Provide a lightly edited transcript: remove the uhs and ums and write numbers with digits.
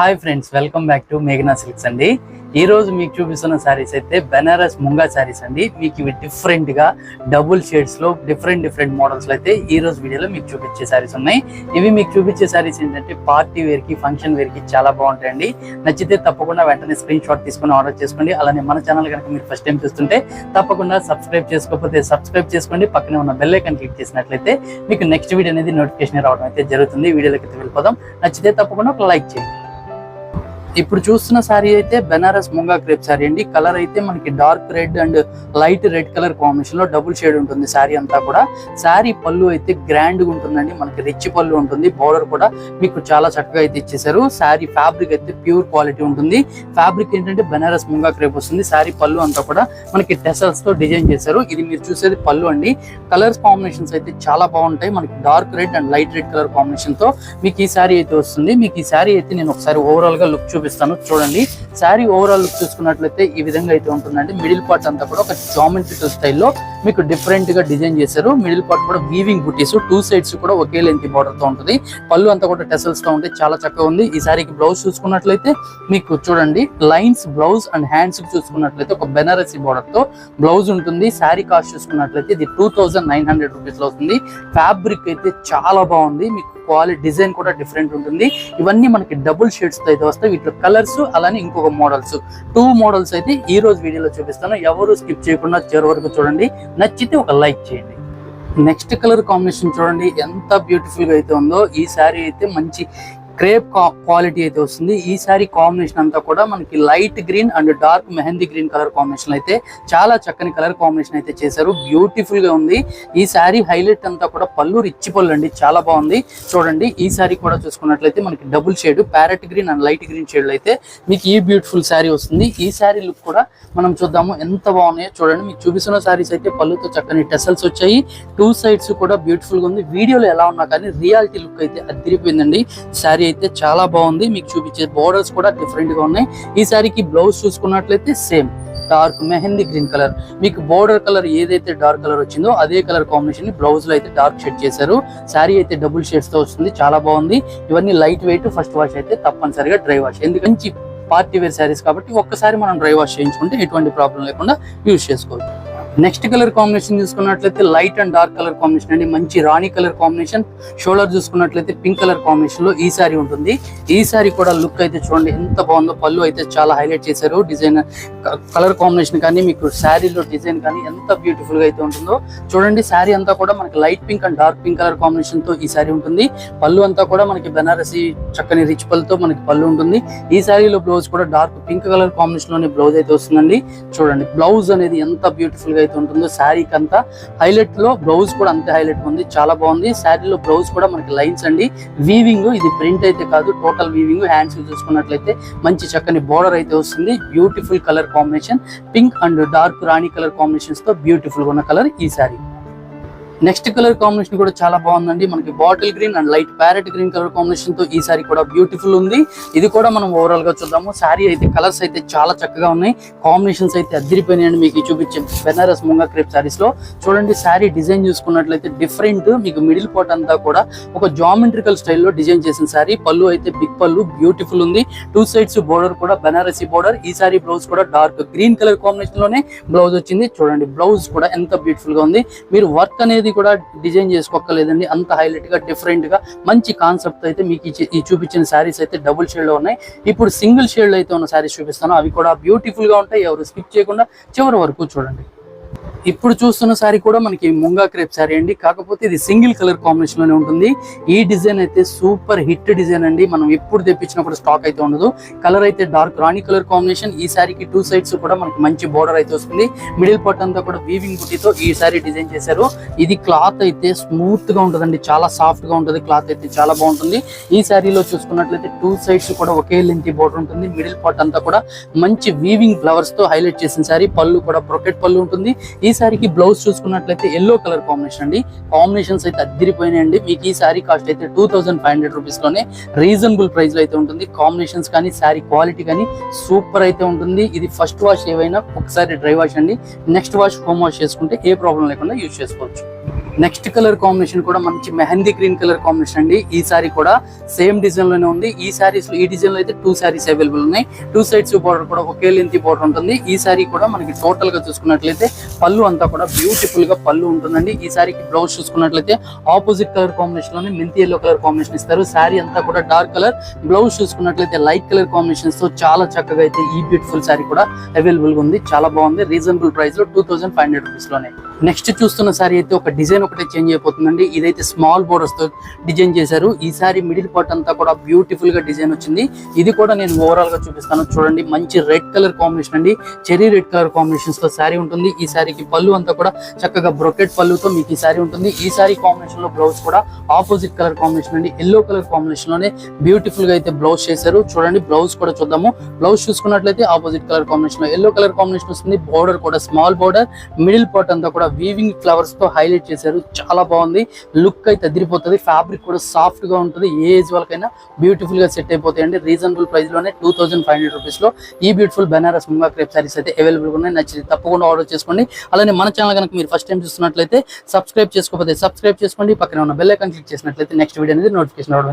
Hi friends, welcome back to మేఘనా silks అండి. ఈ రోజు మీకు చూపిస్తున్న శారీస్ అయితే బెనారస్ ముంగా శారీస్ అండి. మీకు ఇవి డిఫరెంట్ గా డబుల్ షేడ్స్ లో డిఫరెంట్ మోడల్స్ లో అయితే ఈ రోజు వీడియోలో మీకు చూపించే శారీస్ ఉన్నాయి. ఇవి మీకు చూపించే శారీస్ ఏంటంటే పార్టీ వేర్ కి, ఫంక్షన్ వేర్ కి చాలా బాగుంటాయండి. నచ్చితే తప్పకుండా వెంటనే స్క్రీన్ షాట్ తీసుకుని ఆర్డర్ చేసుకోండి. అలానే మన ఛానల్ కనుక మీరు ఫస్ట్ టైం చూస్తుంటే తప్పకుండా సబ్స్క్రైబ్ చేసుకోకపోతే సబ్స్క్రైబ్ చేసుకోండి. పక్కనే ఉన్న బెల్ ఐకాన్ క్లిక్ చేసినట్లయితే మీకు నెక్స్ట్ వీడియో అనేది నోటిఫికేషన్ రావడం అయితే జరుగుతుంది. వీడియోలోకి అయితే వెళ్ళిపోదాం. నచ్చితే తప్పకుండా ఒక లైక్ చేయండి. ఇప్పుడు చూస్తున్న శారీ అయితే బెనారస్ ముంగా క్రేప్ శారీ అండి. కలర్ అయితే మనకి dark red and light red colour combination లో డబుల్ షేడ్ ఉంటుంది శారీ అంతా కూడా. శారీ పళ్ళు అయితే గ్రాండ్ గా ఉంటుందండి, మనకి రిచ్ పళ్ళు ఉంటుంది. బోర్డర్ కూడా మీకు చాలా చక్కగా అయితే ఇచ్చేసారు. శారీ ఫ్యాబ్రిక్ అయితే ప్యూర్ క్వాలిటీ ఉంటుంది. ఫ్యాబ్రిక్ ఏంటంటే బెనారస్ ముంగా క్రేప్ వస్తుంది. శారీ పళ్ళు అంతా కూడా మనకి టెసల్స్ తో డిజైన్ చేశారు. ఇది మీరు చూసేది పళ్ళు అండి. కలర్స్ కాంబినేషన్స్ అయితే చాలా బాగుంటాయి. మనకి dark red and light red colour combination తో మీకు ఈ శారీ అయితే వస్తుంది. మీకు ఈ శారీ అయితే నేను ఒకసారి ఓవరాల్ గా లుక్ చూపిస్తాను చూడండి. శారీ ఓవరాల్ లుక్ చూసుకున్నట్లయితే ఈ విధంగా అయితే ఉంటుందండి. మిడిల్ పార్ట్ అంతా కూడా ఒక జామెట్రికల్ స్టైల్లో మీకు డిఫరెంట్ గా డిజైన్ చేశారు. మిడిల్ పార్ట్ కూడా వీవింగ్ బుటీస్, టూ సైడ్స్ కూడా ఒకే లెంత్ బార్డర్ తో ఉంటుంది. పళ్ళు అంతా కూడా టెసల్స్ తో ఉంటే చాలా చక్కగా ఉంది. ఈ శారీకి బ్లౌజ్ చూసుకున్నట్లయితే మీకు చూడండి లైన్స్ బ్లౌజ్ అండ్ హ్యాండ్స్ చూసుకున్నట్లయితే ఒక బెనారసీ బార్డర్ తో బ్లౌజ్ ఉంటుంది. శారీ కాస్ట్ చూసుకున్నట్లయితే ఇది 2900 రూపీస్ లో వస్తుంది. ఫ్యాబ్రిక్ అయితే చాలా బాగుంది. మీకు క్వాలిటీ డిజైన్ కూడా డిఫరెంట్ ఉంటుంది. ఇవన్నీ మనకి డబుల్ షేడ్స్ తో అయితే వస్తాయి. వీటిలో కలర్స్ అలానే ఇంకొక మోడల్స్, 2 మోడల్స్ అయితే ఈ రోజు వీడియోలో చూపిస్తాను. ఎవరు స్కిప్ చేయకుండా చివరి వరకు చూడండి. నచ్చితే ఒక లైక్ చేయండి. నెక్స్ట్ కలర్ కాంబినేషన్ చూడండి ఎంత బ్యూటిఫుల్ గా అయితే ఉందో. ఈ శారీ అయితే మంచి క్రేప్ క్వాలిటీ అయితే వస్తుంది. ఈ శారీ కాంబినేషన్ అంతా కూడా మనకి light green and dark mehndi green colour combination అయితే చాలా చక్కని కలర్ కాంబినేషన్ అయితే చేశారు. బ్యూటిఫుల్ గా ఉంది. ఈ శారీ హైలైట్ అంతా కూడా పళ్ళు రిచ్ పళ్ళు అండి, చాలా బాగుంది. చూడండి ఈ శారీ కూడా చూసుకున్నట్లయితే మనకి double shade parrot green and light green shade అయితే మీకు ఈ బ్యూటిఫుల్ శారీ వస్తుంది. ఈ శారీ లుక్ కూడా మనం చూద్దాము ఎంత బాగున్నాయో చూడండి. మీకు చూపిస్తున్న శారీస్ అయితే పళ్ళుతో చక్కని టెసల్స్ వచ్చాయి. 2 సైడ్స్ కూడా బ్యూటిఫుల్ గా ఉంది. వీడియోలో ఎలా ఉన్నా కానీ రియాలిటీ లుక్ అయితే అదిరిపోయిందండి. శారీ అయితే చాలా బాగుంది. మీకు చూపించే బోర్డర్స్ కూడా డిఫరెంట్ గా ఉన్నాయి. ఈ శారీకి బ్లౌజ్ చూసుకున్నట్లయితే same dark mehndi green colour, మీకు బోర్డర్ కలర్ ఏదైతే డార్క్ కలర్ వచ్చిందో అదే కలర్ కాంబినేషన్ ని బ్లౌజ్ లో అయితే డార్క్ షేడ్ చేశారు. శారీ అయితే డబుల్ షేడ్స్ తో వస్తుంది. చాలా బాగుంది. ఇవన్నీ లైట్ వెయిట్. ఫస్ట్ వాష్ అయితే తప్పనిసరిగా డ్రై వాష్, ఎందుకంటే పార్టీ వేర్ శారీస్ కాబట్టి ఒక్కసారి మనం డ్రై వాష్ చేయించుకుంటే ఎటువంటి ప్రాబ్లం లేకుండా యూజ్ చేసుకోవచ్చు. నెక్స్ట్ కలర్ కాంబినేషన్ చూసుకున్నట్లయితే light and dark colour combination అండి. మంచి రాణి కలర్ కాంబినేషన్. షోల్డర్ చూసుకున్నట్లయితే పింక్ కలర్ కాంబినేషన్ లో ఈ శారీ ఉంటుంది. ఈ శారీ కూడా లుక్ అయితే చూడండి ఎంత బాగుందో. పళ్ళు అయితే చాలా హైలైట్ చేశారు. డిజైన్ కలర్ కాంబినేషన్ కానీ మీకు శారీలో డిజైన్ కానీ ఎంత బ్యూటిఫుల్ గా అయితే ఉంటుందో చూడండి. శారీ అంతా కూడా మనకి light pink and dark pink colour combination తో ఈ శారీ ఉంటుంది. పళ్ళు అంతా కూడా మనకి బెనారసీ చక్కని రిచ్ పళ్ళుతో మనకి పళ్ళు ఉంటుంది. ఈ శారీలో బ్లౌజ్ కూడా డార్క్ పింక్ కలర్ కాంబినేషన్ లోనే బ్లౌజ్ అయితే వస్తుందండి. చూడండి బ్లౌజ్ అనేది ఎంత బ్యూటిఫుల్ గా అయితే ఉంటుందో. శారీకి అంతా హైలైట్ లో బ్లౌజ్ కూడా అంతే హైలైట్ ఉంది. చాలా బాగుంది. శారీలో బ్లౌజ్ కూడా మనకి లైన్స్ అండి, వీవింగ్. ఇది ప్రింట్ అయితే కాదు, టోటల్ వీవింగ్. హ్యాండ్స్ చూసుకున్నట్లయితే మంచి చక్కని బోర్డర్ అయితే వస్తుంది. Beautiful colour combination, pink and dark Rani colour combinations తో బ్యూటిఫుల్ గా ఉన్న కలర్ ఈ శారీ. నెక్స్ట్ కలర్ కాంబినేషన్ కూడా చాలా బాగుందండి. మనకి bottle green and light parrot green colour combination తో ఈ శారీ కూడా బ్యూటిఫుల్ ఉంది. ఇది కూడా మనం ఓవరాల్ గా చూద్దాము. శారీ అయితే కలర్స్ అయితే చాలా చక్కగా ఉన్నాయి. కాంబినేషన్స్ అయితే అదిరిపోయినాయండి. మీకు చూపించే బెనారస్ ముంగా క్రేప్ శారీస్ లో చూడండి. శారీ డిజైన్ చూసుకున్నట్లయితే డిఫరెంట్. మీకు మిడిల్ పార్ట్ అంతా కూడా ఒక జామెట్రికల్ స్టైల్లో డిజైన్ చేసిన శారీ. పళ్ళు అయితే బిగ్ పళ్ళు, బ్యూటిఫుల్ ఉంది. 2 సైడ్స్ బోర్డర్ కూడా బెనారసీ బోర్డర్. ఈ శారీ బ్లౌజ్ కూడా డార్క్ గ్రీన్ కలర్ కాంబినేషన్ లోనే బ్లౌజ్ వచ్చింది. చూడండి బ్లౌజ్ కూడా ఎంత బ్యూటిఫుల్ గా ఉంది. మీరు వర్క్ అనేది కూడా డిజైన్ చేసుకోలేదండి, అంత హైలైట్ గా డిఫరెంట్ గా మంచి కాన్సెప్ట్ అయితే మీకు ఈ చూపించిన శారీస్ అయితే డబుల్ షేడ్ లో ఉన్నాయి. ఇప్పుడు సింగిల్ షేడ్ లో అయితే ఉన్న శారీస్ చూపిస్తాను. అవి కూడా బ్యూటిఫుల్ గా ఉంటాయి. ఎవరు స్కిప్ చేయకుండా చివరి వరకు చూడండి. ఇప్పుడు చూస్తున్న శారీ కూడా మనకి ముంగా క్రేప్ శారీ అండి. కాకపోతే ఇది సింగిల్ కలర్ కాంబినేషన్ లోనే ఉంటుంది. ఈ డిజైన్ అయితే సూపర్ హిట్ డిజైన్ అండి. మనం ఎప్పుడు తెప్పించినప్పుడు స్టాక్ అయితే ఉండదు. కలర్ అయితే డార్క్ రాణి కలర్ కాంబినేషన్. ఈ శారీకి 2 సైడ్స్ కూడా మనకి మంచి బోర్డర్ అయితే వస్తుంది. మిడిల్ పార్ట్ అంతా కూడా వీవింగ్ బుటీతో ఈ శారీ డిజైన్ చేశారు. ఇది క్లాత్ అయితే స్మూత్ గా ఉంటుందండి, చాలా సాఫ్ట్ గా ఉంటుంది. క్లాత్ అయితే చాలా బాగుంటుంది. ఈ శారీలో చూసుకున్నట్లయితే 2 సైడ్స్ కూడా ఒకే లెంత్ బోర్డర్ ఉంటుంది. మిడిల్ పార్ట్ అంతా కూడా మంచి వీవింగ్ ఫ్లవర్స్ తో హైలైట్ చేసిన శారీ. పళ్ళు కూడా బ్రొకెట్ పళ్ళు ఉంటుంది. ఈ శారీకి బ్లౌజ్ చూసుకున్నట్లయితే ఎల్లో కలర్ కాంబినేషన్ అండి. కాంబినేషన్స్ అయితే అదిరిపోయినాయండి. మీకు ఈ శారీ కాస్ట్ అయితే 2500 రూపీస్ లోనే రీజనబుల్ ప్రైస్ లో అయితే ఉంటుంది. కాంబినేషన్స్ కానీ శారీ క్వాలిటీ కానీ సూపర్ అయితే ఉంటుంది. ఇది ఫస్ట్ వాష్ ఏవైనా ఒకసారి డ్రై వాష్ అండి. నెక్స్ట్ వాష్ హోమ్ వాష్ చేసుకుంటే ఏ ప్రాబ్లం లేకుండా యూజ్ చేసుకోవచ్చు. నెక్స్ట్ కలర్ కాంబినేషన్ కూడా మంచి మెహందీ గ్రీన్ కలర్ కాంబినేషన్ అండి. ఈ సారీ కూడా సేమ్ డిజైన్ లోనే ఉంది. ఈ సారీస్ లో ఈ డిజైన్ లో అయితే 2 సారీస్ అవైలబుల్ ఉన్నాయి. 2 సైడ్స్ బార్డర్ కూడా ఒకే లెంత్ బార్డర్ ఉంటుంది. ఈ సారీ కూడా మనకి టోటల్ గా చూసుకున్నట్లయితే పళ్ళు అంతా కూడా బ్యూటిఫుల్ గా పళ్ళు ఉంటుందండి. ఈ సారీకి బ్లౌజ్ చూసుకున్నట్లయితే ఆపోజిట్ కలర్ కాంబినేషన్ లోనే మెంతి ఎల్లో కలర్ కాంబినేషన్ ఇస్తారు. సారీ అంతా కూడా డార్క్ కలర్, బ్లౌజ్ చూసుకున్నట్లయితే లైట్ కలర్ కాంబినేషన్స్ తో చాలా చక్కగా అయితే ఈ బ్యూటిఫుల్ సారీ కూడా అవైలబుల్ గా ఉంది. చాలా బాగుంది. రీజనబుల్ ప్రైస్ లో 2500 రూపీస్ లోనే. నెక్స్ట్ చూస్తున్న సారీ అయితే ఒక డిజైన్ ఒకటే చేంజ్ అయిపోతుందండి. ఇదైతే స్మాల్ బోర్డర్స్ తో డిజైన్ చేశారు. ఈ సారీ మిడిల్ పార్ట్ అంతా కూడా బ్యూటిఫుల్ గా డిజైన్ వచ్చింది. ఇది కూడా నేను ఓవరాల్ గా చూపిస్తాను చూడండి. మంచి రెడ్ కలర్ కాంబినేషన్ అండి. చెరీ రెడ్ కలర్ కాంబినేషన్స్ తో సారీ ఉంటుంది. ఈ సారీకి పళ్ళు అంతా కూడా చక్కగా బ్రొకెట్ పళ్ళుతో మీకు ఈ సారీ ఉంటుంది. ఈ సారీ కాంబినేషన్ లో బ్లౌజ్ కూడా ఆపోజిట్ కలర్ కాంబినేషన్ అండి. ఎల్లో కలర్ కాంబినేషన్ లోనే బ్యూటిఫుల్ గా అయితే బ్లౌజ్ చేశారు. చూడండి బ్లౌజ్ కూడా చూద్దాము. బ్లౌజ్ చూసుకున్నట్లయితే ఆపోజిట్ కలర్ కాంబినేషన్ లో ఎల్లో కలర్ కాంబినేషన్ వస్తుంది. బోర్డర్ కూడా స్మాల్ బోర్డర్, మిడిల్ పార్ట్ అంతా కూడా వీవింగ్ ఫ్లవర్స్ తో హైలైట్ చేశారు. చాలా బాగుంది. లుక్ అయితే అదిరిపోతుంది. ఫ్యాబ్రిక్ కూడా సాఫ్ట్ గా ఉంటుంది. ఏ ఏజ్ వాళ్ళకైనా బ్యూటిఫుల్ గా సెట్ అయిపోతాయండి. రీజనబుల్ ప్రైస్ లోనే 2500 రూపీస్ లో ఈ బ్యూటిఫుల్ బెనారస్ ముంగా క్రేప్ సారీస్ అయితే అవైలబుల్ ఉన్నాయి. నచ్చింది తప్పకుండా ఆర్డర్ చేసుకోండి. అలానే మన ఛానల్ కనుక మీరు ఫస్ట్ టైం చూస్తున్నట్లయితే సబ్స్క్రైబ్ చేసుకోకపోతే సబ్స్క్రైబ్ చేసుకోండి. పక్కన ఉన్న బెల్ ఐకాన్ క్లిక్ చేసినట్లయితే నెక్స్ట్ వీడియో అనేది నోటిఫికేషన్ రావడం